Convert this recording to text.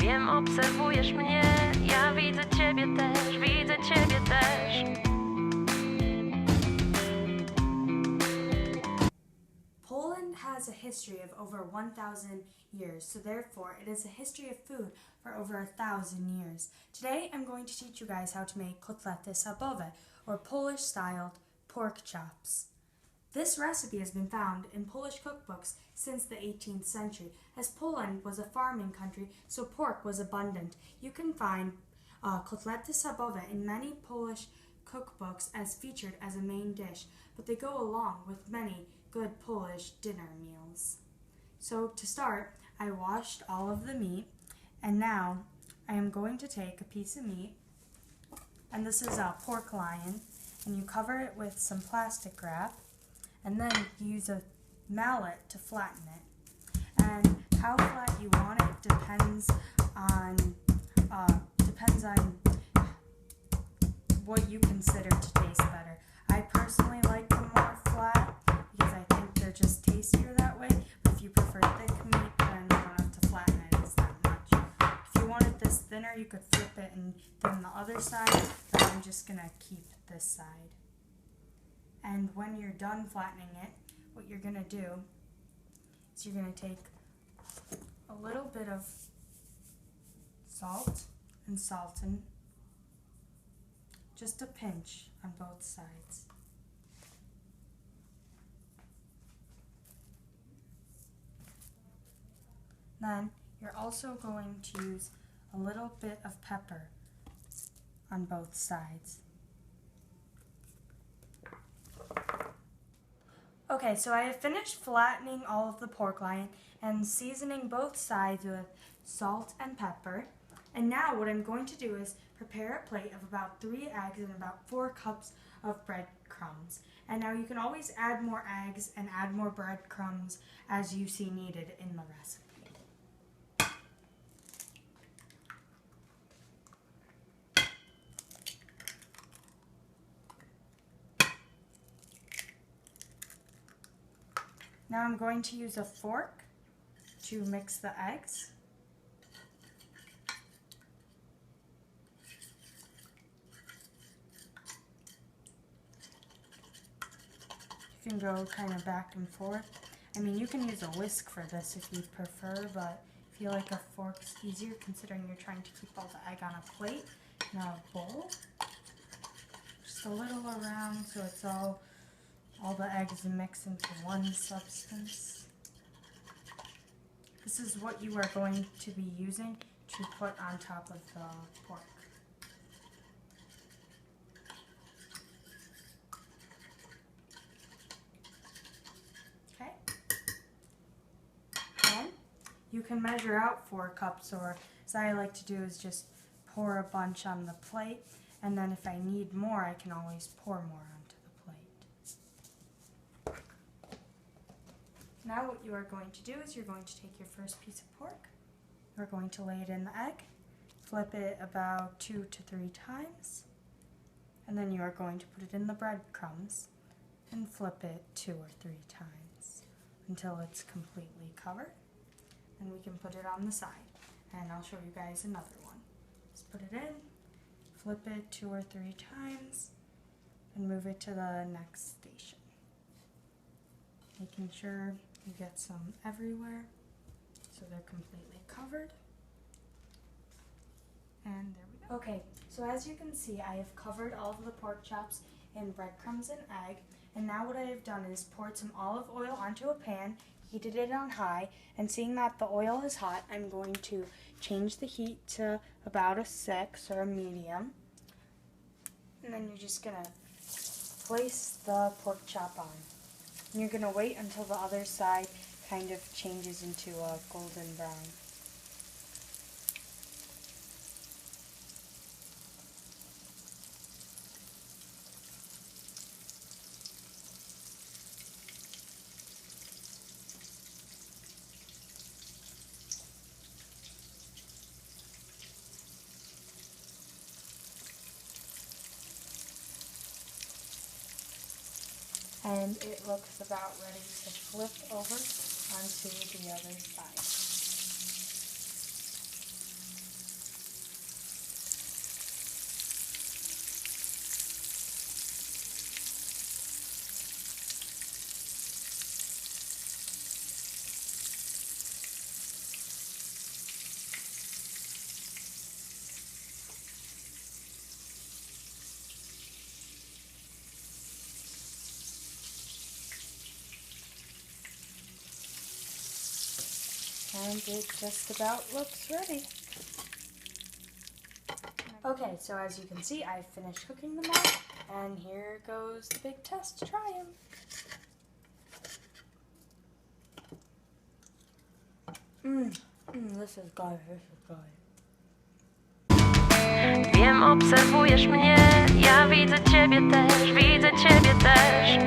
Wiem, obserwujesz mnie, ja widzę ciebie też, widzę ciebie też. Poland has a history of over 1,000 years, so therefore it is a history of food for over 1,000 years. Today I'm going to teach you guys how to make Kotlety Sachbowe, or Polish-styled pork chops. This recipe has been found in Polish cookbooks since the 18th century, as Poland was a farming country, so pork was abundant. You can find Kotlety Sachbowe in many Polish cookbooks as featured as a main dish, but they go along with many good Polish dinner meals. So to start, I washed all of the meat, and now I am going to take a piece of meat, and this is a pork loin, and you cover it with some plastic wrap, and then you use a mallet to flatten it. And how flat you want it depends on what you consider to taste better. I personally like them more flat because I think they're just tastier that way. But if you prefer thick meat, then you don't have to flatten it as that much. If you want it this thinner, you could flip it and then the other side. But I'm just gonna keep this side. And when you're done flattening it, what you're gonna do is you're gonna take a little bit of salt and saltin, just a pinch on both sides. Then you're also going to use a little bit of pepper on both sides. Okay, so I have finished flattening all of the pork loin and seasoning both sides with salt and pepper. And now what I'm going to do is prepare a plate of about 3 eggs and about 4 cups of breadcrumbs. And now you can always add more eggs and add more breadcrumbs as you see needed in the recipe. Now I'm going to use a fork to mix the eggs. You can go kind of back and forth. I mean, you can use a whisk for this if you prefer, but I feel like a fork's easier considering you're trying to keep all the egg on a plate, not a bowl. Just a little around so it's all the eggs mix into one substance. This is what you are going to be using to put on top of the pork. Okay. Then you can measure out 4 cups, or as I like to do is just pour a bunch on the plate, and then if I need more, I can always pour more onto the plate. Now what you are going to do is you're going to take your first piece of pork, you're going to lay it in the egg, flip it about 2 to 3 times, and then you are going to put it in the breadcrumbs and flip it 2 or 3 times until it's completely covered. And we can put it on the side, and I'll show you guys another one. Just put it in, flip it 2 or 3 times, and move it to the next station. Making sure you get some everywhere so they're completely covered. And there we go. Okay, so as you can see, I have covered all of the pork chops in breadcrumbs and egg, and now what I have done is poured some olive oil onto a pan, heated it on high, and seeing that the oil is hot, I'm going to change the heat to about a 6 or a medium. And then you're just gonna place the pork chop on. And you're gonna wait until the other side kind of changes into a golden brown. And it looks about ready to flip over onto the other side. And it just about looks ready. Okay, so as you can see, I finished cooking them all, and here goes the big test to try them. This is good, this is good. Wiem, obserwujesz mnie, ja widzę ciebie też, widzę ciebie też.